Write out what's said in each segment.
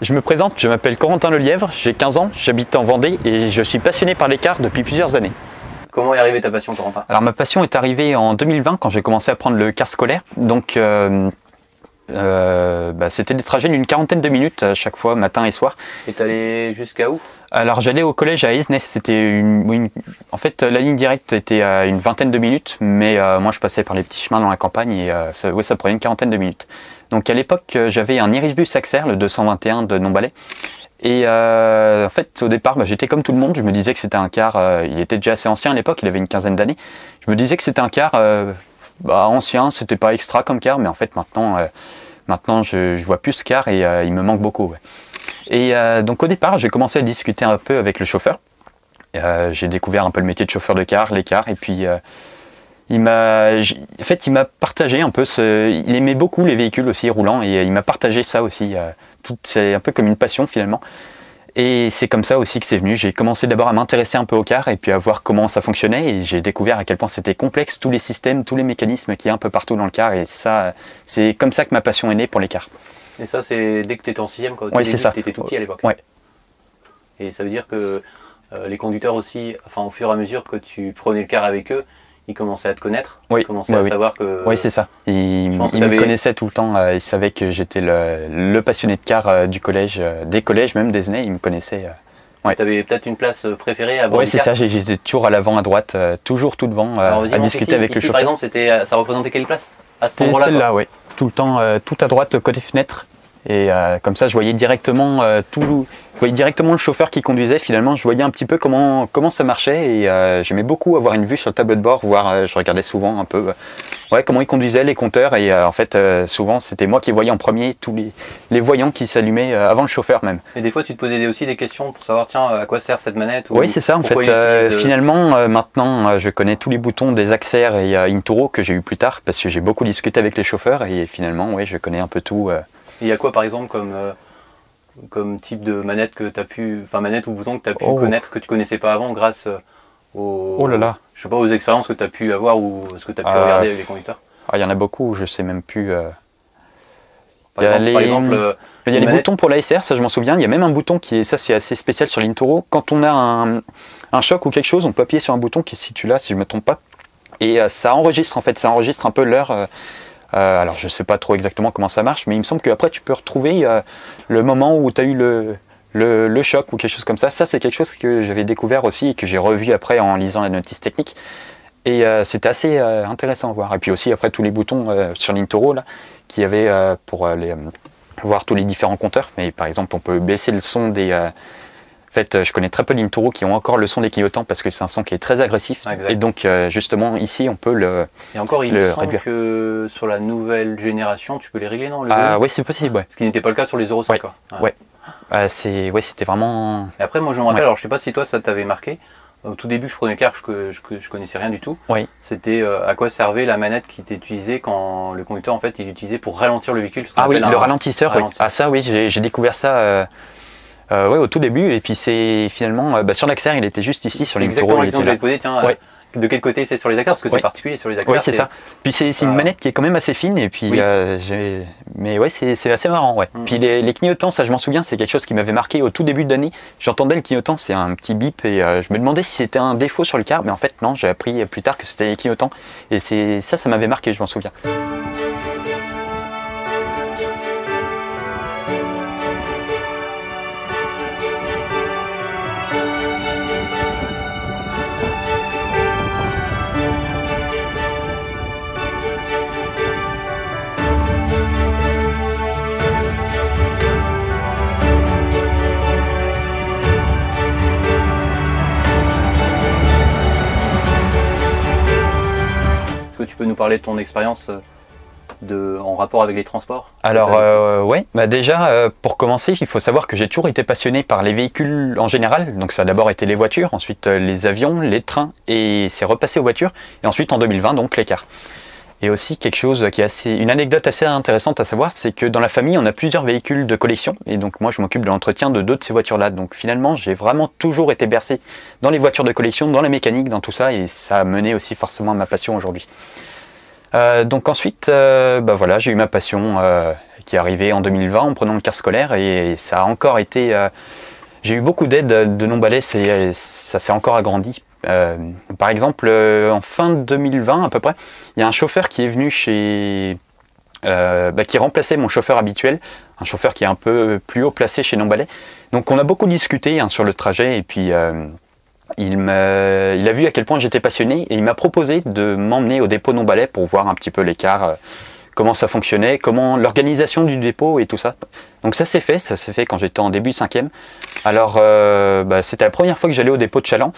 Je me présente, je m'appelle Corentin Lelièvre, j'ai 15 ans, j'habite en Vendée et je suis passionné par les cars depuis plusieurs années. Comment est arrivée ta passion, Corentin? Alors ma passion est arrivée en 2020 quand j'ai commencé à prendre le car scolaire. Donc c'était des trajets d'une quarantaine de minutes à chaque fois, matin et soir. Et t'allais jusqu'à où? Alors j'allais au collège à Esnay, c'était en fait la ligne directe était à une vingtaine de minutes, mais moi je passais par les petits chemins dans la campagne et ça prenait une quarantaine de minutes. Donc à l'époque j'avais un Irisbus Axer, le 221 de Nombalais. Et en fait au départ j'étais comme tout le monde, je me disais que c'était un car, il était déjà assez ancien à l'époque, il avait une quinzaine d'années. Je me disais que c'était un car ancien, c'était pas extra comme car, mais en fait maintenant je vois plus ce car et il me manque beaucoup. Ouais. Et donc au départ j'ai commencé à discuter un peu avec le chauffeur. J'ai découvert un peu le métier de chauffeur de car, les cars, et puis il m'a partagé un peu, il aimait beaucoup les véhicules aussi roulants et il m'a partagé ça aussi. C'est un peu comme une passion finalement. Et c'est comme ça aussi que c'est venu. J'ai commencé d'abord à m'intéresser un peu aux cars et puis à voir comment ça fonctionnait. Et j'ai découvert à quel point c'était complexe, tous les systèmes, tous les mécanismes qu'il y a un peu partout dans le car. Et ça, c'est comme ça que ma passion est née pour les cars. Et ça, c'est dès que tu étais en 6e, Oui, c'est ça. Tu étais tout petit à l'époque. Ouais. Et ça veut dire que les conducteurs aussi, enfin, au fur et à mesure que tu prenais le car avec eux, ils commençaient à te connaître, oui, ils commençaient à savoir que... Oui, c'est ça. Ils me connaissaient tout le temps, ils savaient que j'étais le passionné de car du collège, des collèges, même des années, ils me connaissaient. Ouais. Tu avais peut-être une place préférée à bord? Oui, c'est ça, j'étais toujours à l'avant, à droite, toujours tout devant, à discuter avec le chauffeur. Par exemple, ça représentait quelle place? C'était celle-là, oui. Tout le temps, tout à droite, côté fenêtre. Et comme ça, je voyais directement le chauffeur qui conduisait. Finalement, je voyais un petit peu comment ça marchait. Et j'aimais beaucoup avoir une vue sur le tableau de bord, voir. Je regardais souvent un peu comment ils conduisaient les compteurs. Et en fait, souvent, c'était moi qui voyais en premier tous les voyants qui s'allumaient avant le chauffeur même. Et des fois, tu te posais aussi des questions pour savoir, tiens, à quoi sert cette manette? Oui, c'est ça. En fait, finalement, maintenant, je connais tous les boutons des Axer et Inturo que j'ai eu plus tard parce que j'ai beaucoup discuté avec les chauffeurs. Et finalement, oui, je connais un peu tout. Il y a quoi par exemple comme type de manette que tu as pu, enfin manette ou bouton que tu as pu connaître, que tu connaissais pas avant grâce je sais pas, aux expériences que tu as pu avoir ou ce que tu as pu regarder avec les conducteurs? Il y en a beaucoup, je sais même plus. Par exemple, il y a les boutons pour l'ASR, ça je m'en souviens. Il y a même un bouton qui est, ça c'est assez spécial sur l'Inturo. Quand on a un choc ou quelque chose, on peut appuyer sur un bouton qui se situe là, si je ne me trompe pas. Et ça enregistre en fait, ça enregistre un peu l'heure. Alors je ne sais pas trop exactement comment ça marche, mais il me semble qu'après tu peux retrouver le moment où tu as eu le choc ou quelque chose comme ça. Ça c'est quelque chose que j'avais découvert aussi et que j'ai revu après en lisant la notice technique. Et c'était assez intéressant à voir. Et puis aussi après tous les boutons sur l'Inturo là, qu'il y avait pour voir tous les différents compteurs. Mais par exemple on peut baisser le son des... En fait, je connais très peu d'Inturo qui ont encore le son des clignotants parce que c'est un son qui est très agressif. Exact. Et donc, justement, ici, on peut le Et encore, il me semble réduire. que sur la nouvelle génération, tu peux les régler, non? Oui, c'est possible, ouais. Ce qui n'était pas le cas sur les Euro 5. Ouais. C'était vraiment... Et après, moi, je me rappelle, alors je sais pas si toi, ça t'avait marqué. Au tout début, je prenais le car, je connaissais rien du tout. Oui. C'était à quoi servait la manette qui était utilisée quand le conducteur, en fait, il l'utilisait pour ralentir le véhicule. Ah oui, le ralentisseur, oui. Ah ça, oui, j'ai découvert ça... au tout début, et puis c'est finalement sur l'Axer, il était juste ici sur l'Inturo. Exactement, la question que j'avais posée, tiens, de quel côté c'est sur les Axer, parce que c'est particulier sur les Axer. Oui, c'est ça. Puis c'est une manette qui est quand même assez fine, et puis mais ouais, c'est assez marrant, ouais. Puis les clignotants, ça je m'en souviens, c'est quelque chose qui m'avait marqué au tout début de l'année. J'entendais le clignotant, c'est un petit bip, et je me demandais si c'était un défaut sur le car, mais en fait non, j'ai appris plus tard que c'était les clignotants, et ça m'avait marqué, je m'en souviens. Tu peux nous parler de ton expérience en rapport avec les transports? Alors ouais, déjà pour commencer, il faut savoir que j'ai toujours été passionné par les véhicules en général. Donc ça a d'abord été les voitures, ensuite les avions, les trains, et c'est repassé aux voitures. Et ensuite en 2020, donc les cars. Et aussi quelque chose qui est une anecdote assez intéressante à savoir, c'est que dans la famille, on a plusieurs véhicules de collection. Et donc moi, je m'occupe de l'entretien de 2 de ces voitures-là. Donc finalement, j'ai vraiment toujours été bercé dans les voitures de collection, dans la mécanique, dans tout ça. Et ça a mené aussi forcément à ma passion aujourd'hui. Donc ensuite, voilà, j'ai eu ma passion qui est arrivé en 2020 en prenant le car scolaire et ça a encore été... j'ai eu beaucoup d'aide de non-balais, ça s'est encore agrandi. Par exemple, en fin 2020 à peu près, il y a un chauffeur qui est venu qui remplaçait mon chauffeur habituel, un chauffeur qui est un peu plus haut placé chez non-balais. Donc on a beaucoup discuté sur le trajet et puis il a vu à quel point j'étais passionné et il m'a proposé de m'emmener au dépôt non-balais pour voir un petit peu l'écart, comment ça fonctionnait, comment l'organisation du dépôt et tout ça. Donc ça s'est fait quand j'étais en début 5e. Alors c'était la première fois que j'allais au dépôt de Chaland.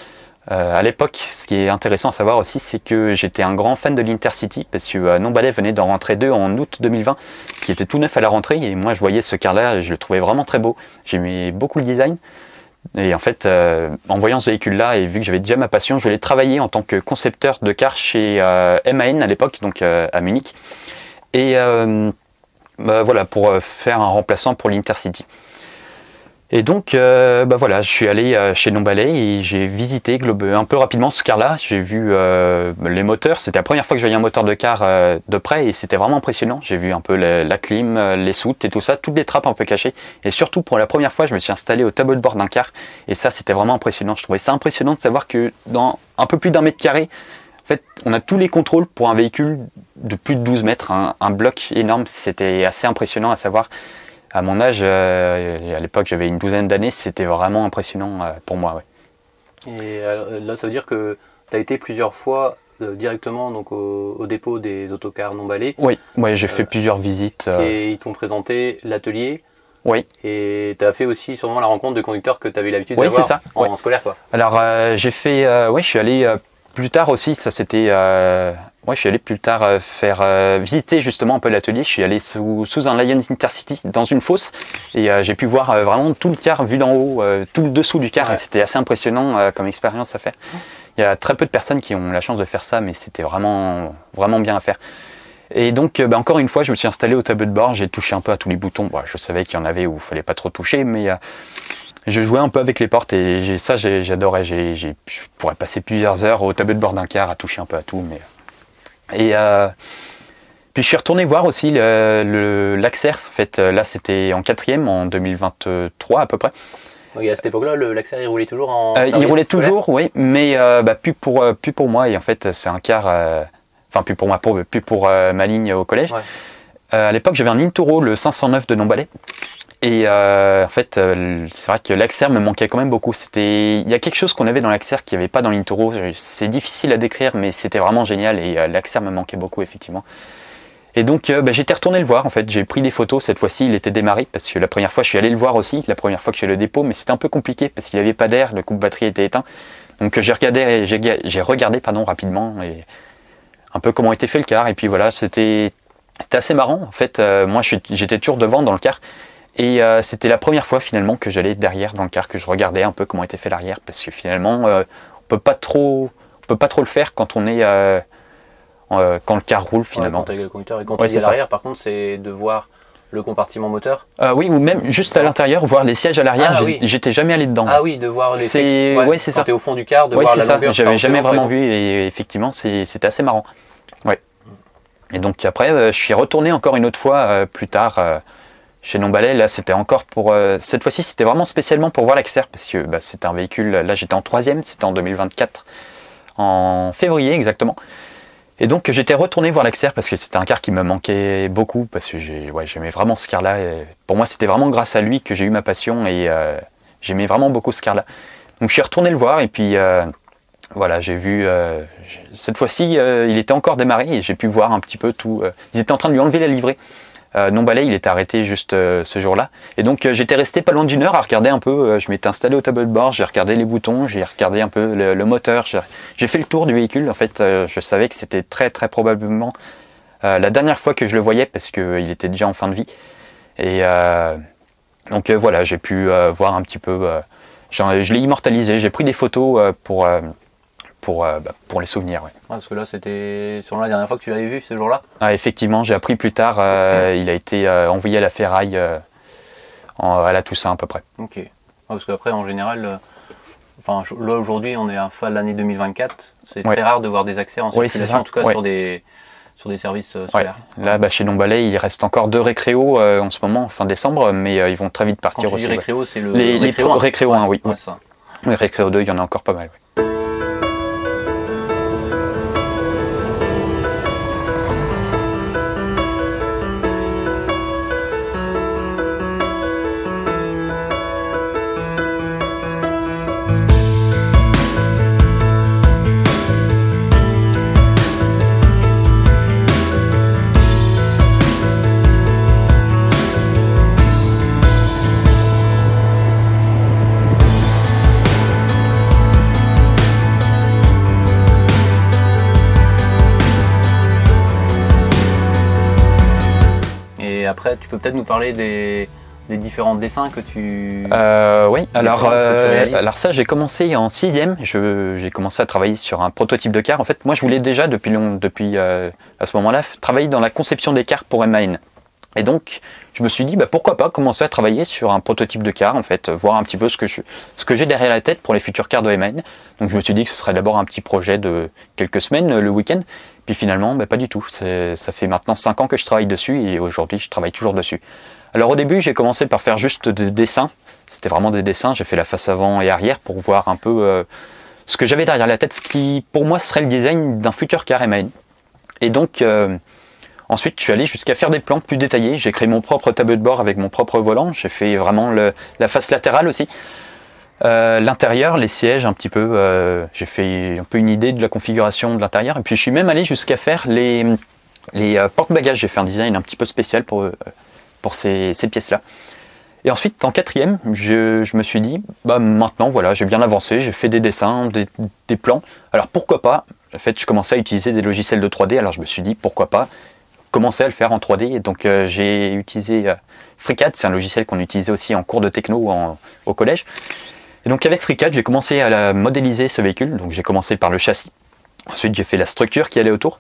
À l'époque, ce qui est intéressant à savoir aussi, c'est que j'étais un grand fan de l'Intercity parce que non-balais venait d'en rentrer 2 en août 2020, qui était tout neuf à la rentrée et moi je voyais ce car-là et je le trouvais vraiment très beau. J'aimais beaucoup le design et en fait, en voyant ce véhicule-là et vu que j'avais déjà ma passion, je voulais travailler en tant que concepteur de car chez MAN à l'époque, donc à Munich, et voilà, pour faire un remplaçant pour l'Intercity. Et donc, voilà, je suis allé chez non-balais et j'ai visité un peu rapidement ce car-là. J'ai vu les moteurs. C'était la première fois que je voyais un moteur de car de près et c'était vraiment impressionnant. J'ai vu un peu la clim, les soutes et tout ça, toutes les trappes un peu cachées. Et surtout, pour la première fois, je me suis installé au tableau de bord d'un car. Et ça, c'était vraiment impressionnant. Je trouvais ça impressionnant de savoir que dans un peu plus d'1 mètre carré, en fait, on a tous les contrôles pour un véhicule de plus de 12 mètres, un bloc énorme. C'était assez impressionnant à savoir. À mon âge, à l'époque j'avais une douzaine d'années, c'était vraiment impressionnant pour moi. Ouais. Et alors, là ça veut dire que tu as été plusieurs fois directement donc, au dépôt des autocars non-balais. Oui, j'ai fait plusieurs visites. Et ils t'ont présenté l'atelier. Oui. Et tu as fait aussi sûrement la rencontre de conducteurs que tu avais l'habitude d'avoir en scolaire quoi. Alors j'ai fait, je suis allé plus tard aussi, ça c'était... je suis allé plus tard faire visiter justement un peu l'atelier. Je suis allé sous un Lions Intercity dans une fosse et j'ai pu voir vraiment tout le car vu d'en haut, tout le dessous du car. Ouais. Et c'était assez impressionnant comme expérience à faire. Il y a très peu de personnes qui ont la chance de faire ça, mais c'était vraiment, vraiment bien à faire. Et donc encore une fois, je me suis installé au tableau de bord, j'ai touché un peu à tous les boutons. Bon, je savais qu'il y en avait où il ne fallait pas trop toucher, mais je jouais un peu avec les portes et ça j'adorais. Je pourrais passer plusieurs heures au tableau de bord d'un car à toucher un peu à tout. Et puis je suis retourné voir aussi l'Axer. En fait, là c'était en 4e, en 2023 à peu près. Donc, à cette époque-là, l'Axer il roulait toujours en... il roulait toujours, oui, mais plus pour moi. Et en fait, c'est un car... Enfin, plus pour moi, plus pour ma ligne au collège. Ouais. À l'époque, j'avais un Inturo, le 509 de non-balais. Et en fait, c'est vrai que l'Axer me manquait quand même beaucoup. Il y a quelque chose qu'on avait dans l'Axer qu'il n'y avait pas dans l'Inturo. C'est difficile à décrire, mais c'était vraiment génial. Et l'Axer me manquait beaucoup, effectivement. Et donc, j'étais retourné le voir. En fait, j'ai pris des photos. Cette fois-ci, il était démarré parce que la première fois, je suis allé le voir aussi. La première fois que je suis allé au dépôt, mais c'était un peu compliqué parce qu'il n'avait pas d'air. Le coupe-batterie était éteint. Donc, j'ai regardé rapidement et un peu comment était fait le car. Et puis voilà, c'était assez marrant. En fait, moi, j'étais toujours devant dans le car. Et c'était la première fois finalement que j'allais derrière dans le car, que je regardais un peu comment était fait l'arrière, parce que finalement on peut pas trop le faire quand on est quand le car roule finalement. Ouais, quand le conducteur et quand il est à l'arrière, par contre, c'est de voir le compartiment moteur. Oui, ou même juste à l'intérieur, voir les sièges à l'arrière. J'étais jamais allé dedans. Ah oui, de voir les. C'est ça. Quand t'es au fond du car, de voir la longueur. J'avais jamais vraiment vu et effectivement c'était assez marrant. Ouais. Et donc après, je suis retourné encore une autre fois plus tard. Chez non-balais, là c'était encore pour... cette fois-ci c'était vraiment spécialement pour voir l'Axer parce que c'était un véhicule, là j'étais en 3e, c'était en 2024, en février exactement. Et donc j'étais retourné voir l'Axer parce que c'était un car qui me manquait beaucoup parce que j'aimais vraiment ce car-là. Pour moi c'était vraiment grâce à lui que j'ai eu ma passion et j'aimais vraiment beaucoup ce car-là. Donc je suis retourné le voir et puis voilà, j'ai vu... cette fois-ci il était encore démarré et j'ai pu voir un petit peu tout... ils étaient en train de lui enlever la livrée. Non-balais, il était arrêté juste ce jour-là. Et donc j'étais resté pas loin d'1 heure à regarder un peu. Je m'étais installé au tableau de bord, j'ai regardé les boutons, j'ai regardé un peu le moteur. J'ai fait le tour du véhicule. En fait, je savais que c'était très probablement la dernière fois que je le voyais parce qu'il était déjà en fin de vie. Et donc voilà, j'ai pu voir un petit peu. Je l'ai immortalisé. J'ai pris des photos pour les souvenirs. Ouais. Parce que là, c'était sur la dernière fois que tu l'avais vu ce jour-là. Ah, effectivement, j'ai appris plus tard, il a été envoyé à la ferraille à la Toussaint à peu près. Ok. Ouais, parce qu'après, en général, là aujourd'hui, on est à fin de l'année 2024. C'est très rare de voir des accès en circulation, en tout cas sur des services scolaires. Là, chez Domballet, il reste encore 2 récréos en ce moment, fin décembre, mais ils vont très vite partir aussi. Les récréos, c'est le récréo 1, oui. Ça. Les récréo 2, il y en a encore pas mal. Oui. Après, tu peux peut-être nous parler des différents dessins que tu... Oui, alors ça, j'ai commencé en 6e, j'ai commencé à travailler sur un prototype de car. En fait, moi, je voulais déjà, depuis à ce moment-là, travailler dans la conception des cars pour MAN. Et donc, je me suis dit, pourquoi pas commencer à travailler sur un prototype de car, en fait, voir un petit peu ce que j'ai derrière la tête pour les futurs cars de MAN. Donc, je me suis dit que ce serait d'abord un petit projet de quelques semaines, le week-end. Puis finalement, pas du tout. Ça fait maintenant 5 ans que je travaille dessus et aujourd'hui, je travaille toujours dessus. Alors au début, j'ai commencé par faire juste des dessins. C'était vraiment des dessins. J'ai fait la face avant et arrière pour voir un peu ce que j'avais derrière la tête, ce qui pour moi serait le design d'un futur car MAN. Et donc, ensuite, je suis allé jusqu'à faire des plans plus détaillés. J'ai créé mon propre tableau de bord avec mon propre volant. J'ai fait vraiment la face latérale aussi. L'intérieur, les sièges un petit peu, j'ai fait un peu une idée de la configuration de l'intérieur et puis je suis même allé jusqu'à faire les porte-bagages. J'ai fait un design un petit peu spécial pour ces pièces-là. Et ensuite, en 4e, je me suis dit, maintenant voilà, j'ai bien avancé, j'ai fait des dessins, des plans. Alors pourquoi pas, en fait, je commençais à utiliser des logiciels de 3D, alors je me suis dit, pourquoi pas commencer à le faire en 3D. Et donc j'ai utilisé FreeCAD, c'est un logiciel qu'on utilisait aussi en cours de techno au collège. Et donc avec FreeCAD, j'ai commencé à modéliser ce véhicule. Donc j'ai commencé par le châssis. Ensuite, j'ai fait la structure qui allait autour.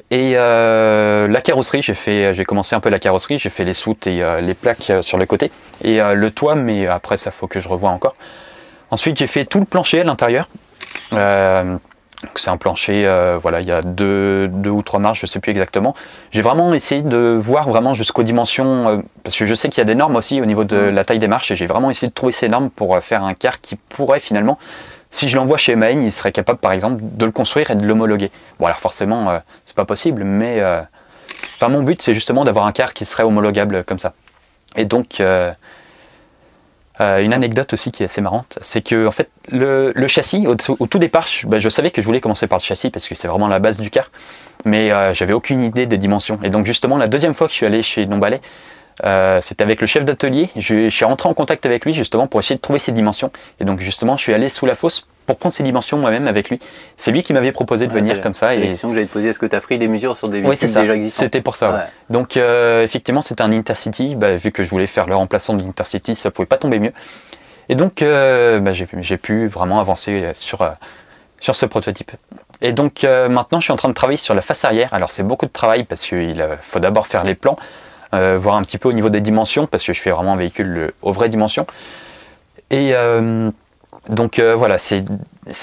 Et la carrosserie, j'ai commencé un peu la carrosserie. J'ai fait les soutes et les plaques sur le côté. Et le toit, mais après ça, faut que je revoie encore. Ensuite, j'ai fait tout le plancher à l'intérieur. C'est un plancher, voilà, il y a deux ou 3 marches, je ne sais plus exactement. J'ai vraiment essayé de voir vraiment jusqu'aux dimensions, parce que je sais qu'il y a des normes aussi au niveau de la taille des marches, et j'ai vraiment essayé de trouver ces normes pour faire un car qui pourrait finalement, si je l'envoie chez MAN, il serait capable par exemple de le construire et de l'homologuer. Bon alors forcément, c'est pas possible, mais mon but c'est justement d'avoir un car qui serait homologable comme ça. Et donc... une anecdote aussi qui est assez marrante, c'est que en fait le châssis, au tout départ, je savais que je voulais commencer par le châssis parce que c'est vraiment la base du car, mais j'avais aucune idée des dimensions. Et donc justement la deuxième fois que je suis allé chez Domballet, c'était avec le chef d'atelier, je suis rentré en contact avec lui justement pour essayer de trouver ses dimensions. Et donc justement je suis allé sous la fosse pour prendre ces dimensions moi-même avec lui. C'est lui qui m'avait proposé de venir comme ça. C'est la question que j'allais te poser, est-ce que tu as pris des mesures sur des véhicules déjà existants? C'était pour ça. Ouais. Donc effectivement c'était un Intercity, vu que je voulais faire le remplaçant de l'Intercity, ça pouvait pas tomber mieux. Et donc j'ai pu vraiment avancer sur ce prototype. Et donc maintenant je suis en train de travailler sur la face arrière. Alors c'est beaucoup de travail parce qu'il faut d'abord faire les plans, voir un petit peu au niveau des dimensions, parce que je fais vraiment un véhicule aux vraies dimensions. Et donc voilà, c'est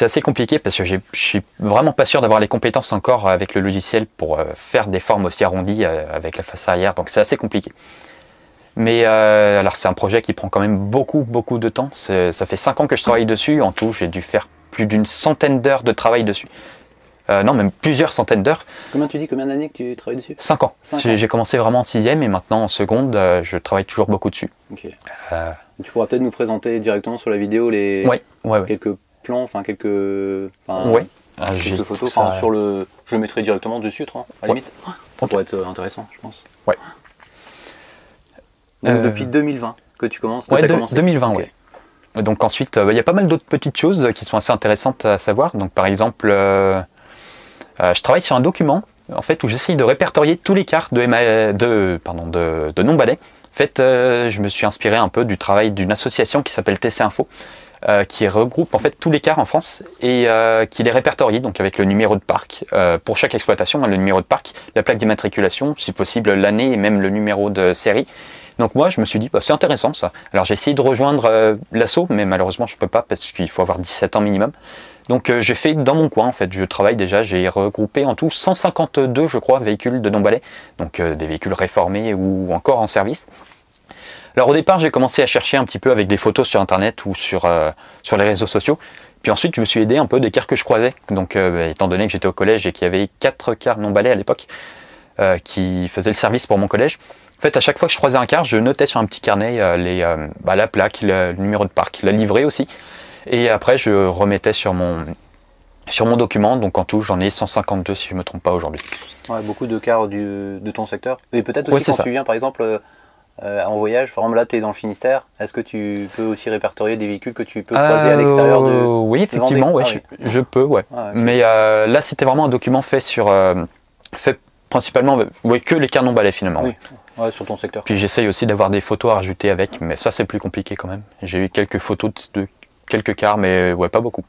assez compliqué parce que je suis vraiment pas sûr d'avoir les compétences encore avec le logiciel pour faire des formes aussi arrondies avec la face arrière, donc c'est assez compliqué. Mais alors c'est un projet qui prend quand même beaucoup de temps. Ça fait 5 ans que je travaille dessus, en tout j'ai dû faire plus d'une centaine d'heures de travail dessus. Non, même plusieurs centaines d'heures. Combien d'années que tu travailles dessus? 5 ans. J'ai commencé vraiment en 6e et maintenant en seconde, je travaille toujours beaucoup dessus. Okay. Tu pourras peut-être nous présenter directement sur la vidéo quelques plans, quelques photos. Je le mettrai directement dessus, à la limite. Ça pourrait être intéressant, je pense. Ouais. Donc depuis 2020 que tu commences? Ouais, 2020, okay. Oui. Donc ensuite, il y a pas mal d'autres petites choses qui sont assez intéressantes à savoir. Donc par exemple, je travaille sur un document en fait, où j'essaye de répertorier tous les cars de Domballet. En fait, je me suis inspiré un peu du travail d'une association qui s'appelle TC Info, qui regroupe en fait tous les cars en France et qui les répertorie, donc avec le numéro de parc pour chaque exploitation, le numéro de parc, la plaque d'immatriculation, si possible l'année et même le numéro de série. Donc moi je me suis dit c'est intéressant ça. Alors j'ai essayé de rejoindre l'assaut, mais malheureusement je peux pas parce qu'il faut avoir 17 ans minimum. Donc j'ai fait dans mon coin en fait, je travaille déjà, j'ai regroupé en tout 152 je crois véhicules de non-balais, donc des véhicules réformés ou encore en service. Alors au départ j'ai commencé à chercher un petit peu avec des photos sur internet ou sur les réseaux sociaux, puis ensuite je me suis aidé un peu des cars que je croisais, donc étant donné que j'étais au collège et qu'il y avait 4 cars non-balais à l'époque qui faisaient le service pour mon collège. En fait, à chaque fois que je croisais un car, je notais sur un petit carnet la plaque, le numéro de parc, la livrée aussi. Et après, je remettais sur mon document. Donc en tout, j'en ai 152 si je ne me trompe pas aujourd'hui. Ouais, beaucoup de cars de ton secteur. Et peut-être aussi quand tu viens, par exemple, en voyage, par exemple là, tu es dans le Finistère. Est-ce que tu peux aussi répertorier des véhicules que tu peux croiser à l'extérieur de Oui, effectivement, ouais, je peux. Ouais. Ah, okay. Mais là, c'était vraiment un document fait fait principalement que les cars non balais finalement. Oui. Ouais, sur ton secteur. Puis j'essaye aussi d'avoir des photos à rajouter avec, mais ça c'est plus compliqué quand même. J'ai eu quelques photos de quelques cars, mais ouais, pas beaucoup.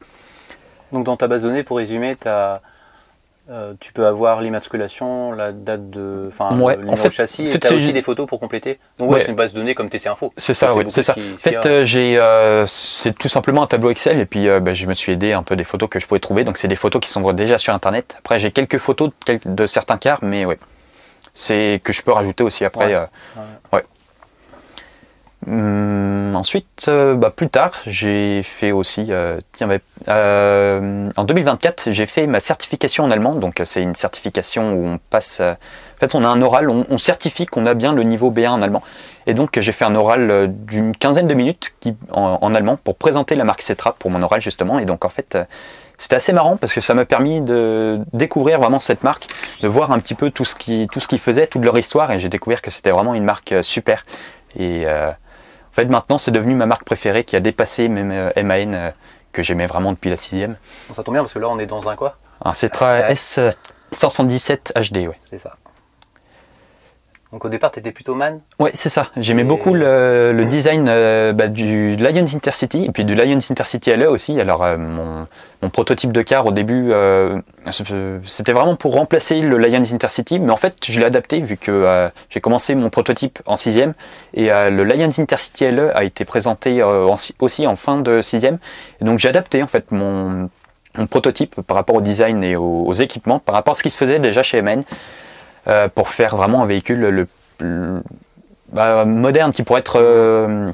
Donc dans ta base de données, pour résumer, tu peux avoir l'immatriculation, la date de, le numéro de châssis, et tu as aussi des photos pour compléter. Donc ouais, c'est une base de données comme TC Info. C'est ça, oui, c'est ça. En fait, c'est tout simplement un tableau Excel, et puis je me suis aidé un peu des photos que je pouvais trouver. Donc c'est des photos qui sont déjà sur Internet. Après, j'ai quelques photos de certains cars, mais ouais. C'est que je peux rajouter aussi après. Ouais. Ensuite, plus tard, j'ai fait aussi, en 2024, j'ai fait ma certification en allemand. Donc c'est une certification où on passe, en fait on a un oral, on certifie qu'on a bien le niveau B1 en allemand. Et donc j'ai fait un oral d'une quinzaine de minutes en allemand pour présenter la marque Cetra pour mon oral justement. Et donc en fait, c'était assez marrant parce que ça m'a permis de découvrir vraiment cette marque, de voir un petit peu tout ce qu'ils faisaient, toute leur histoire, et j'ai découvert que c'était vraiment une marque super. Et en fait maintenant c'est devenu ma marque préférée qui a dépassé même MAN que j'aimais vraiment depuis la 6e. Bon, ça tombe bien parce que là on est dans un quoi? Un Cetra S517 HD, ouais. C'est ça. Donc au départ, tu étais plutôt MAN? Ouais, c'est ça. J'aimais beaucoup le design du Lions Intercity et puis du Lions Intercity LE aussi. Alors mon prototype de car au début, c'était vraiment pour remplacer le Lions Intercity, mais en fait je l'ai adapté vu que j'ai commencé mon prototype en 6e et le Lions Intercity LE a été présenté aussi en fin de 6e. Et donc j'ai adapté en fait mon prototype par rapport au design et aux équipements, par rapport à ce qui se faisait déjà chez MAN. Pour faire vraiment un véhicule moderne qui pourrait être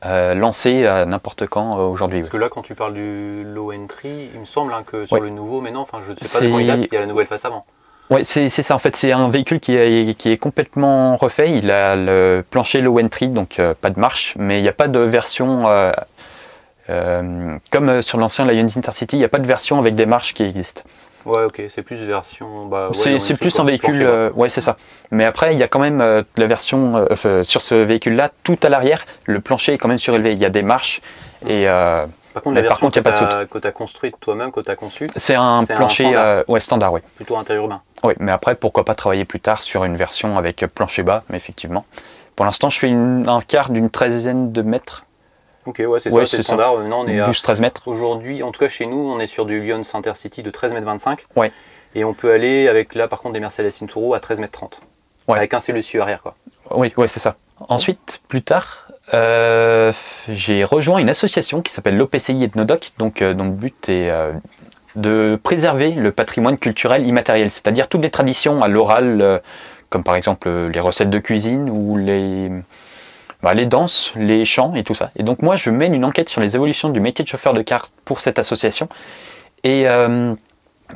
lancé à n'importe quand aujourd'hui. Parce que là, quand tu parles du low entry, il me semble que sur le nouveau, mais non, enfin, je ne sais pas de quand il date, il y a la nouvelle face avant. Oui, c'est ça. En fait, c'est un véhicule qui est complètement refait. Il a le plancher low entry, donc pas de marche, mais il n'y a pas de version comme sur l'ancien Lions Intercity. Il n'y a pas de version avec des marches qui existent. Ouais, ok, c'est plus version. C'est plus un véhicule, ouais, c'est ça. Mais après, il y a quand même la version sur ce véhicule-là, tout à l'arrière, le plancher est quand même surélevé. Il y a des marches et. Par contre, la version que tu as construite toi-même, que tu as conçue, c'est un plancher standard, oui. Plutôt interurbain. Oui, mais après, pourquoi pas travailler plus tard sur une version avec plancher bas, mais effectivement. Pour l'instant, je fais un car d'une 13aine de mètres. Ok, ouais, c'est ça, c'est standard. Maintenant, on est 12-13 mètres. Aujourd'hui, en tout cas chez nous, on est sur du Lions Intercity de 13,25 m. Ouais. Et on peut aller avec là, par contre, des Mercedes Inturo à 13,30 m. Ouais. Avec un silencieux arrière, quoi. Oui, ouais, c'est ça. Ensuite, plus tard, j'ai rejoint une association qui s'appelle l'OPCI Ethnodoc, dont le but est de préserver le patrimoine culturel immatériel, c'est-à-dire toutes les traditions à l'oral, comme par exemple les recettes de cuisine ou les danses, les chants et tout ça. Et donc moi, je mène une enquête sur les évolutions du métier de chauffeur de car pour cette association. Et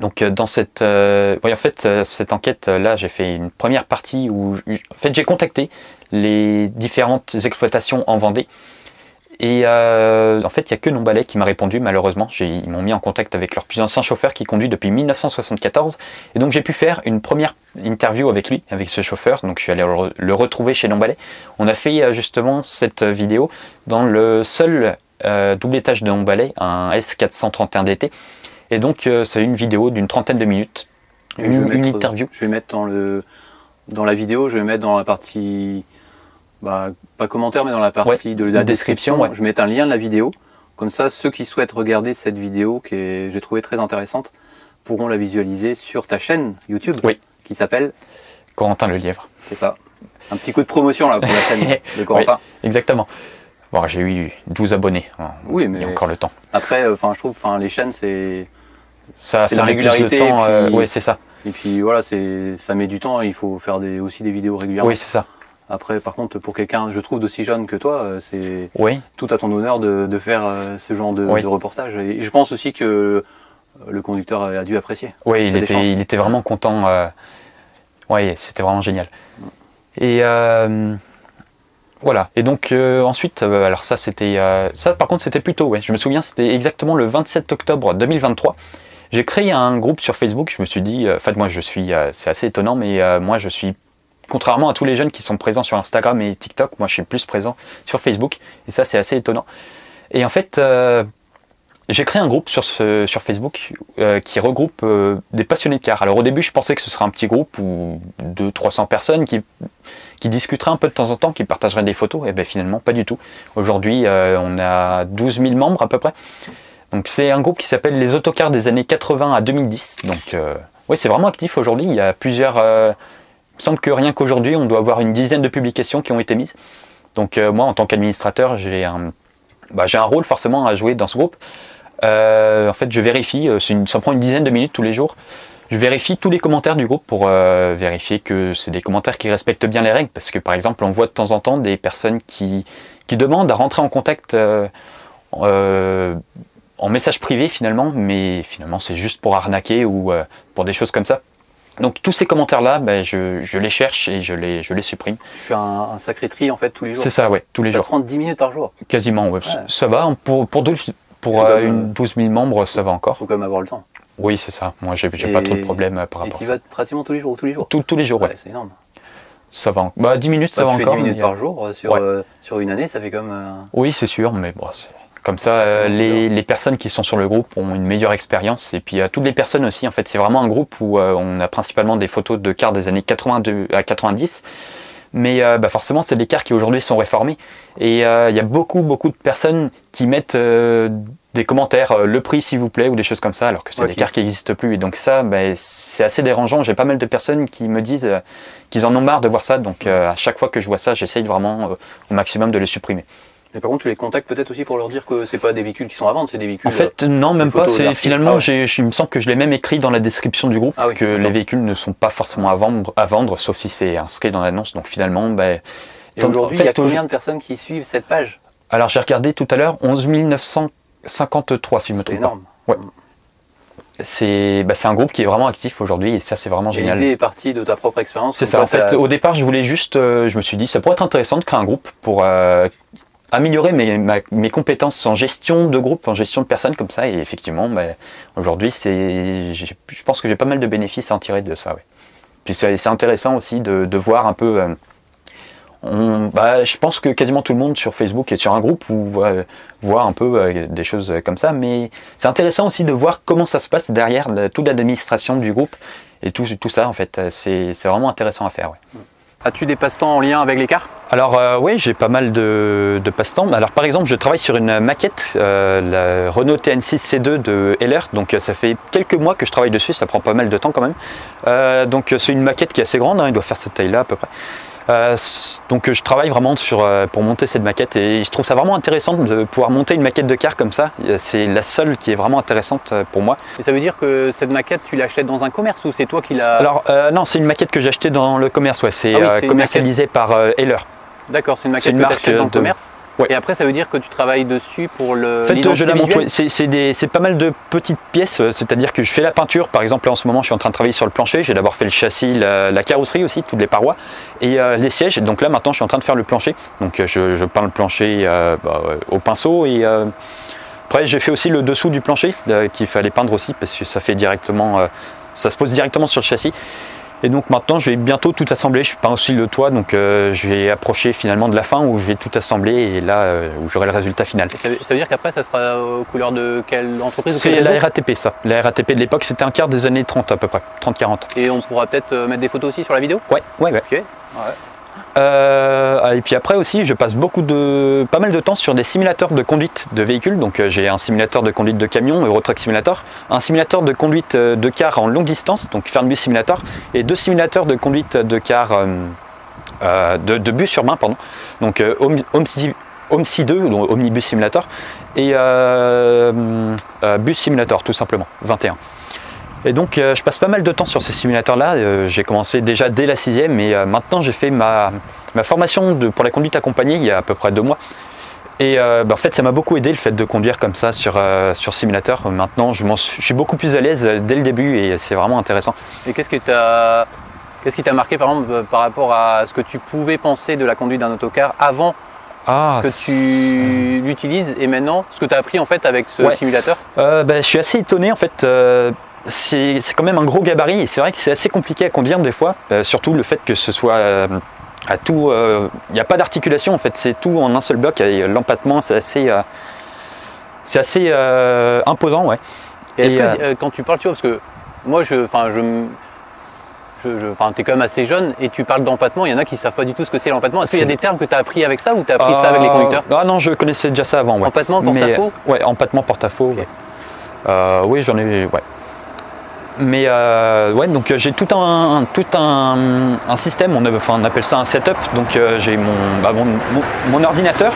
donc dans cette enquête-là, j'ai fait une première partie où j'ai contacté les différentes exploitations en Vendée. Et en fait, il n'y a que Non-Balais qui m'a répondu, malheureusement. Ils m'ont mis en contact avec leur plus ancien chauffeur qui conduit depuis 1974. Et donc j'ai pu faire une première interview avec lui, avec ce chauffeur. Donc je suis allé le retrouver chez Non-Balais. On a fait justement cette vidéo dans le seul double étage de Non-Balais, un S431 DT. Et donc c'est une vidéo d'une trentaine de minutes, une interview. Je vais mettre dans la vidéo, je vais mettre dans la partie... pas commentaire, mais dans la partie de la description, je vais mettre un lien de la vidéo. Comme ça, ceux qui souhaitent regarder cette vidéo, que j'ai trouvé très intéressante, pourront la visualiser sur ta chaîne YouTube, qui s'appelle Corentin Lelièvre. C'est ça. Un petit coup de promotion là pour la chaîne de Corentin. Oui, exactement. Bon, j'ai eu 12 abonnés. Oui, mais il y a encore le temps. Après, je trouve, les chaînes, c'est ça la régularité. Plus de temps, puis, oui, c'est ça. Et puis voilà, ça met du temps. Il faut faire aussi des vidéos régulièrement. Oui, c'est ça. Après, par contre, pour quelqu'un, je trouve, d'aussi jeune que toi, c'est tout à ton honneur de faire ce genre de reportage. Et je pense aussi que le conducteur a dû apprécier. Oui, il était vraiment content. Oui, c'était vraiment génial. Et voilà. Et donc ensuite, alors ça c'était, ça par contre c'était plus tôt. Ouais. Je me souviens, c'était exactement le 27 octobre 2023. J'ai créé un groupe sur Facebook. Je me suis dit, en fait moi je suis, c'est assez étonnant, mais moi je suis, contrairement à tous les jeunes qui sont présents sur Instagram et TikTok, moi je suis plus présent sur Facebook. Et ça c'est assez étonnant. Et en fait, j'ai créé un groupe sur Facebook qui regroupe des passionnés de car. Alors au début je pensais que ce serait un petit groupe ou 200-300 personnes qui discuteraient un peu de temps en temps, qui partageraient des photos. Et bien finalement pas du tout. Aujourd'hui on a 12 000 membres à peu près. Donc c'est un groupe qui s'appelle les autocars des années 80 à 2010. Donc oui, c'est vraiment actif aujourd'hui. Il y a plusieurs... il me semble que rien qu'aujourd'hui on doit avoir une dizaine de publications qui ont été mises. Donc moi en tant qu'administrateur j'ai un rôle forcément à jouer dans ce groupe. En fait je vérifie, ça prend une dizaine de minutes tous les jours. Je vérifie tous les commentaires du groupe pour vérifier que c'est des commentaires qui respectent bien les règles. Parce que par exemple on voit de temps en temps des personnes qui demandent à rentrer en contact en message privé finalement, mais finalement c'est juste pour arnaquer ou pour des choses comme ça. Donc tous ces commentaires-là, je les cherche et je les supprime. Je fais un sacré tri en fait tous les jours. C'est ça, ouais, tous les jours. Ça prend 10 minutes par jour. Quasiment, ouais. Ça va, pour 12 000 membres, ça va encore. Il faut quand même avoir le temps. Oui, c'est ça. Moi, j'ai pas trop de problème par rapport à ça. Et tu vas pratiquement tous les jours. Tous les jours, ouais. C'est énorme. Ça va. 10 minutes, ça va encore. 10 minutes par jour sur une année, ça fait comme... Oui, c'est sûr, mais bon, comme ça, les personnes qui sont sur le groupe ont une meilleure expérience. Et puis toutes les personnes aussi, en fait, c'est vraiment un groupe où on a principalement des photos de cars des années 82 à 90. Mais forcément, c'est des cars qui aujourd'hui sont réformés. Et il y a beaucoup de personnes qui mettent des commentaires, le prix s'il vous plaît, ou des choses comme ça, alors que c'est des cars qui n'existent plus. Et donc ça, c'est assez dérangeant. J'ai pas mal de personnes qui me disent qu'ils en ont marre de voir ça. Donc à chaque fois que je vois ça, j'essaye vraiment au maximum de les supprimer. Mais par contre, tu les contactes peut-être aussi pour leur dire que c'est pas des véhicules qui sont à vendre, c'est des véhicules... En fait, non, même pas. Finalement, il me semble que je l'ai même écrit dans la description du groupe, que les véhicules ne sont pas forcément à vendre, sauf si c'est inscrit dans l'annonce. Donc finalement... Et aujourd'hui, il y a combien de personnes qui suivent cette page? Alors j'ai regardé tout à l'heure, 11 953 si je ne me trompe pas. Ouais. C'est un groupe qui est vraiment actif aujourd'hui et ça c'est vraiment génial. L'idée est partie de ta propre expérience. C'est ça, en fait au départ je voulais juste, je me suis dit ça pourrait être intéressant de créer un groupe pour améliorer mes compétences en gestion de groupe, en gestion de personnes comme ça, et effectivement aujourd'hui je pense que j'ai pas mal de bénéfices à en tirer de ça. Ouais. Puis c'est intéressant aussi de voir un peu, je pense que quasiment tout le monde sur Facebook est sur un groupe ou voit un peu des choses comme ça, mais c'est intéressant aussi de voir comment ça se passe derrière toute l'administration du groupe et tout ça en fait, c'est vraiment intéressant à faire. Ouais. As-tu des passe-temps en lien avec les cars? Alors oui, j'ai pas mal de passe-temps. Alors par exemple, je travaille sur une maquette, la Renault TN6 C2 de Heller. Donc ça fait quelques mois que je travaille dessus, ça prend pas mal de temps quand même. Donc c'est une maquette qui est assez grande, hein, il doit faire cette taille-là à peu près. Donc je travaille vraiment pour monter cette maquette et je trouve ça vraiment intéressant de pouvoir monter une maquette de car comme ça. C'est la seule qui est vraiment intéressante pour moi. Et ça veut dire que cette maquette tu l'as achetée dans un commerce ou c'est toi qui l'as... Alors non, c'est une maquette que j'ai achetée dans le commerce, ouais. C'est commercialisé par Heller. D'accord, c'est une maquette que tu achètes dans le commerce. Ouais. Et après, ça veut dire que tu travailles dessus pour le... En fait, je la monte, c'est pas mal de petites pièces, c'est-à-dire que je fais la peinture, par exemple, là, en ce moment, je suis en train de travailler sur le plancher, j'ai d'abord fait le châssis, la carrosserie aussi, toutes les parois, et les sièges, donc là, maintenant, je suis en train de faire le plancher, donc je peins le plancher au pinceau, et après, j'ai fait aussi le dessous du plancher, qu'il fallait peindre aussi, parce que ça fait directement, ça se pose directement sur le châssis. Et donc maintenant je vais bientôt tout assembler, je peins aussi le toit, donc je vais approcher finalement de la fin où je vais tout assembler et là où j'aurai le résultat final. Et ça veut dire qu'après ça sera aux couleurs de quelle entreprise? C'est la RATP ça, la RATP de l'époque c'était un car des années 30 à peu près, 30-40. Et on pourra peut-être mettre des photos aussi sur la vidéo? Ouais. Ok. Et puis après aussi je passe pas mal de temps sur des simulateurs de conduite de véhicules, donc j'ai un simulateur de conduite de camion, Euro Truck Simulator, un simulateur de conduite de car en longue distance, donc Fernbus Simulator, et 2 simulateurs de conduite de car de bus urbain, pardon, donc OMSI 2, donc Omnibus Simulator, et Bus Simulator tout simplement, 21. Et donc je passe pas mal de temps sur ces simulateurs-là. J'ai commencé déjà dès la 6e et maintenant j'ai fait ma formation pour la conduite accompagnée il y a à peu près 2 mois. Et en fait ça m'a beaucoup aidé le fait de conduire comme ça sur simulateur. Maintenant je suis beaucoup plus à l'aise dès le début et c'est vraiment intéressant. Et qu'est-ce qui t'a marqué par exemple par rapport à ce que tu pouvais penser de la conduite d'un autocar avant que tu l'utilises et maintenant ce que tu as appris en fait avec ce simulateur? Je suis assez étonné en fait. C'est quand même un gros gabarit et c'est vrai que c'est assez compliqué à conduire des fois, surtout le fait que ce soit à tout, il n'y a pas d'articulation en fait, c'est tout en un seul bloc et l'empattement c'est assez imposant, ouais. Et quand tu parles, tu vois, parce que moi t'es quand même assez jeune et tu parles d'empattement, il y en a qui ne savent pas du tout ce que c'est l'empattement. Est-ce qu'il y a des termes que tu as appris avec ça ou tu as appris ça avec les conducteurs? Ah non, je connaissais déjà ça avant, ouais. Empattement porte-à-faux? Ouais, empattement porte-à-faux, okay. Oui j'en ai, ouais. Mais donc j'ai tout un système, on appelle ça un setup, donc j'ai mon ordinateur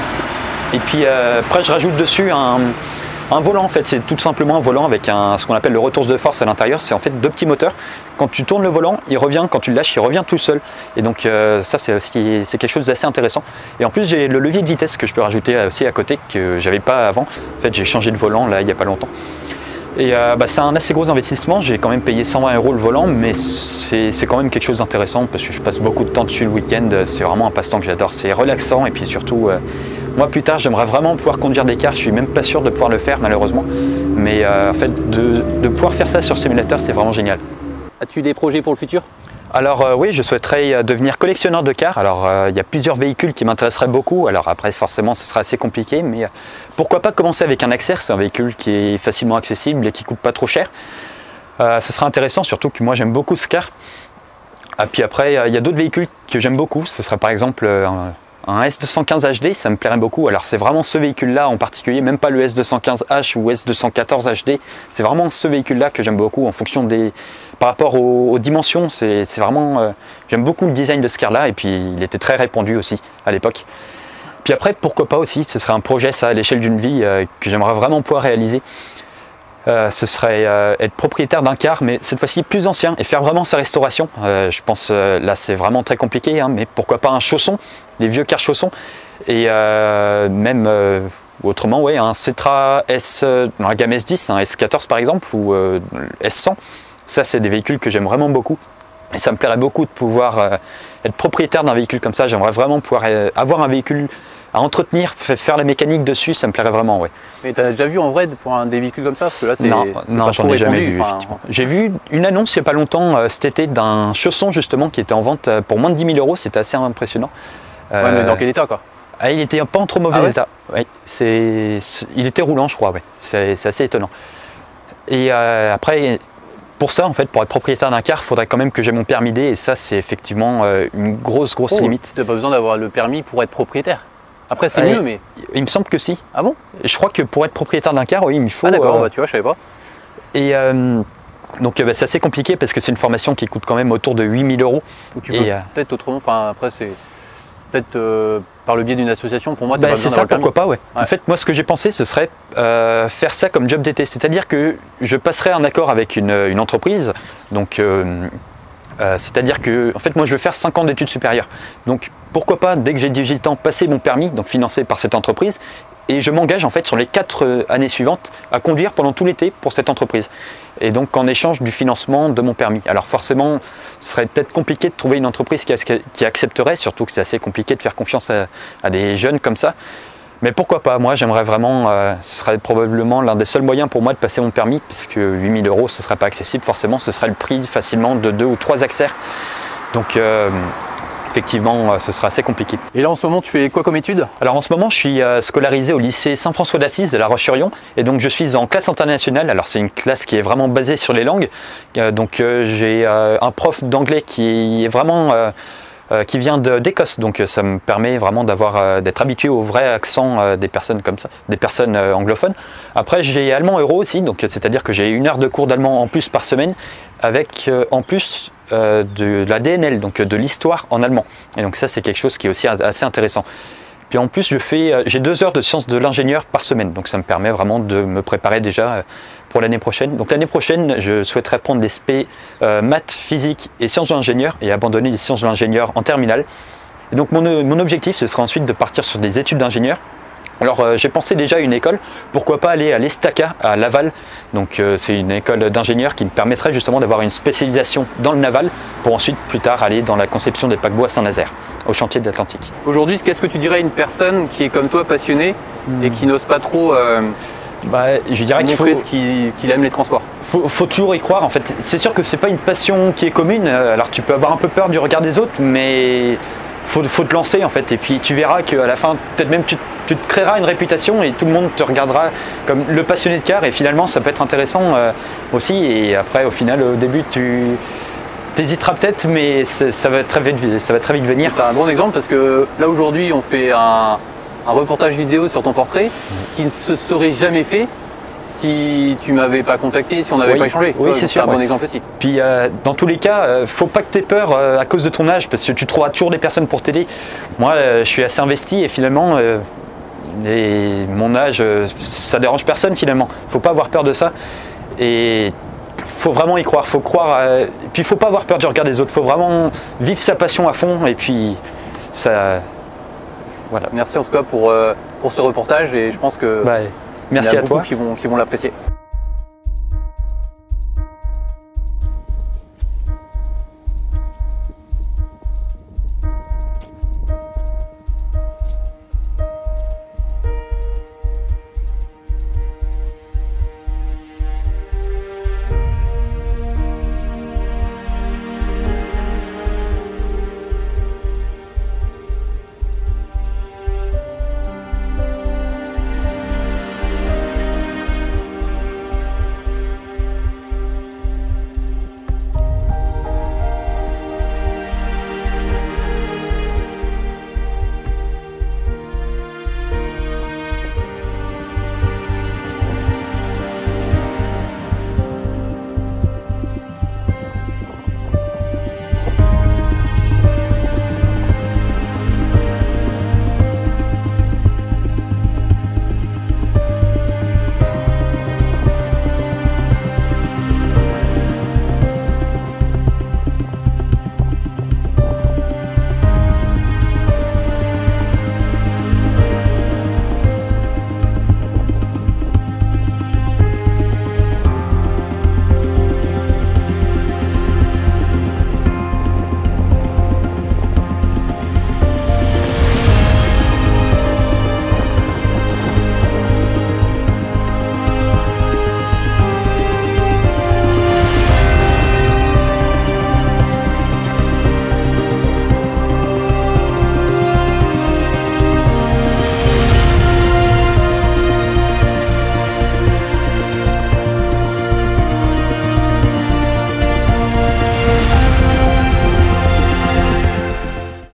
et puis après je rajoute dessus un volant en fait, c'est tout simplement un volant avec ce qu'on appelle le retour de force à l'intérieur, c'est en fait 2 petits moteurs. Quand tu tournes le volant, il revient, quand tu le lâches, il revient tout seul. Et donc ça c'est quelque chose d'assez intéressant. Et en plus j'ai le levier de vitesse que je peux rajouter aussi à côté que j'avais pas avant. En fait j'ai changé de volant là il n'y a pas longtemps. Et c'est un assez gros investissement, j'ai quand même payé 120 € le volant, mais c'est quand même quelque chose d'intéressant parce que je passe beaucoup de temps dessus le week-end, c'est vraiment un passe-temps que j'adore, c'est relaxant et puis surtout, moi plus tard j'aimerais vraiment pouvoir conduire des cars, je suis même pas sûr de pouvoir le faire malheureusement, mais en fait de pouvoir faire ça sur simulateur c'est vraiment génial. As-tu des projets pour le futur ? Alors oui, je souhaiterais devenir collectionneur de cars. Alors il y a plusieurs véhicules qui m'intéresseraient beaucoup. Alors après forcément ce sera assez compliqué, mais pourquoi pas commencer avec un Axer, c'est un véhicule qui est facilement accessible et qui coûte pas trop cher. Ce sera intéressant, surtout que moi j'aime beaucoup ce car. Et puis après il y a d'autres véhicules que j'aime beaucoup. Ce serait par exemple un S215 HD, ça me plairait beaucoup. Alors c'est vraiment ce véhicule-là en particulier, même pas le S215H ou S214 HD. C'est vraiment ce véhicule-là que j'aime beaucoup en fonction par rapport aux dimensions. C'est vraiment, j'aime beaucoup le design de ce car-là et puis il était très répandu aussi à l'époque. Puis après, pourquoi pas aussi, ce serait un projet ça à l'échelle d'une vie que j'aimerais vraiment pouvoir réaliser. Ce serait être propriétaire d'un car, mais cette fois-ci plus ancien, et faire vraiment sa restauration. Je pense, là c'est vraiment très compliqué, hein, mais pourquoi pas un chausson, les vieux cars chaussons, et même autrement, ouais, un Cetra S, dans la gamme S10, un S14 par exemple, ou S100. Ça c'est des véhicules que j'aime vraiment beaucoup. Et ça me plairait beaucoup de pouvoir être propriétaire d'un véhicule comme ça. J'aimerais vraiment pouvoir avoir un véhicule à entretenir, faire la mécanique dessus, ça me plairait vraiment, ouais. Mais tu as déjà vu en vrai pour des véhicules comme ça? Parce que là, non, j'en ai jamais vu, effectivement. J'ai vu une annonce il n'y a pas longtemps cet été d'un chausson justement qui était en vente pour moins de 10 000 €, c'était assez impressionnant. Ouais, mais dans quel état quoi? Il était pas en trop mauvais état. Ouais, il était roulant je crois, ouais. C'est assez étonnant. Et après, pour ça en fait, pour être propriétaire d'un car, il faudrait quand même que j'ai mon permis D et ça c'est effectivement une grosse limite. Tu n'as pas besoin d'avoir le permis pour être propriétaire? Après c'est mieux mais... Il me semble que si. Ah bon? Je crois que pour être propriétaire d'un car, oui, il me faut... Ah d'accord, bah, tu vois, je savais pas. Et donc c'est assez compliqué parce que c'est une formation qui coûte quand même autour de 8 000 €. Ou tu peux peut-être autrement, enfin après c'est peut-être par le biais d'une association, pour moi tu c'est ça, pourquoi pas, ouais. En fait moi ce que j'ai pensé ce serait faire ça comme job d'été, c'est-à-dire que je passerai un accord avec une entreprise, donc c'est-à-dire que en fait moi je veux faire 5 ans d'études supérieures, donc pourquoi pas dès que j'ai 18 ans passer mon permis, donc financé par cette entreprise, et je m'engage en fait sur les 4 années suivantes à conduire pendant tout l'été pour cette entreprise. Et donc en échange du financement de mon permis. Alors forcément, ce serait peut-être compliqué de trouver une entreprise qui accepterait, surtout que c'est assez compliqué de faire confiance à des jeunes comme ça. Mais pourquoi pas, moi j'aimerais vraiment, ce serait probablement l'un des seuls moyens pour moi de passer mon permis, puisque 8 000 € ce ne serait pas accessible forcément, ce serait le prix facilement de 2 ou 3 Axer. Donc effectivement, ce sera assez compliqué. Et là en ce moment tu fais quoi comme études? Alors en ce moment je suis scolarisé au lycée Saint-François d'Assise de La Roche-sur-Yon et donc je suis en classe internationale. Alors c'est une classe qui est vraiment basée sur les langues, donc j'ai un prof d'anglais qui est vraiment qui vient d'Écosse, donc ça me permet vraiment d'être habitué au vrai accent des personnes comme ça, des personnes anglophones. Après j'ai allemand euro aussi, donc c'est-à-dire que j'ai 1 heure de cours d'allemand en plus par semaine avec en plus de la DNL, donc de l'histoire en allemand. Et donc ça c'est quelque chose qui est aussi assez intéressant. Puis en plus, j'ai 2 heures de sciences de l'ingénieur par semaine, donc ça me permet vraiment de me préparer déjà pour l'année prochaine. Donc l'année prochaine, je souhaiterais prendre les SP maths, physique et sciences de l'ingénieur et abandonner les sciences de l'ingénieur en terminale. Et donc mon objectif, ce sera ensuite de partir sur des études d'ingénieur. Alors j'ai pensé déjà à une école, pourquoi pas aller à l'Estaca à Laval. Donc c'est une école d'ingénieurs qui me permettrait justement d'avoir une spécialisation dans le naval pour ensuite plus tard aller dans la conception des paquebots à Saint-Nazaire, au chantier de l'Atlantique. Aujourd'hui, qu'est-ce que tu dirais à une personne qui est comme toi passionnée et qui n'ose pas trop je dirais qu'il aime les transports? Faut toujours y croire en fait. C'est sûr que c'est pas une passion qui est commune, alors tu peux avoir un peu peur du regard des autres, mais faut te lancer en fait, et puis tu verras qu'à la fin, peut-être même tu te créeras une réputation et tout le monde te regardera comme le passionné de car, et finalement ça peut être intéressant aussi, et après au final au début tu hésiteras peut-être, mais ça va très vite venir. C'est un bon exemple parce que là aujourd'hui on fait un reportage vidéo sur ton portrait qui ne se serait jamais fait si tu m'avais pas contacté, si on n'avait pas échangé. Oui, c'est sûr. C'est un bon exemple aussi. Puis dans tous les cas, faut pas que tu aies peur à cause de ton âge, parce que tu trouveras toujours des personnes pour t'aider. Moi, je suis assez investi et finalement, mon âge, ça dérange personne finalement. Faut pas avoir peur de ça. Et faut vraiment y croire. Faut croire. Et puis faut pas avoir peur du regard des autres. Faut vraiment vivre sa passion à fond. Et puis ça. Voilà. Merci en tout cas pour ce reportage, et je pense que merci à toi qui vont l'apprécier.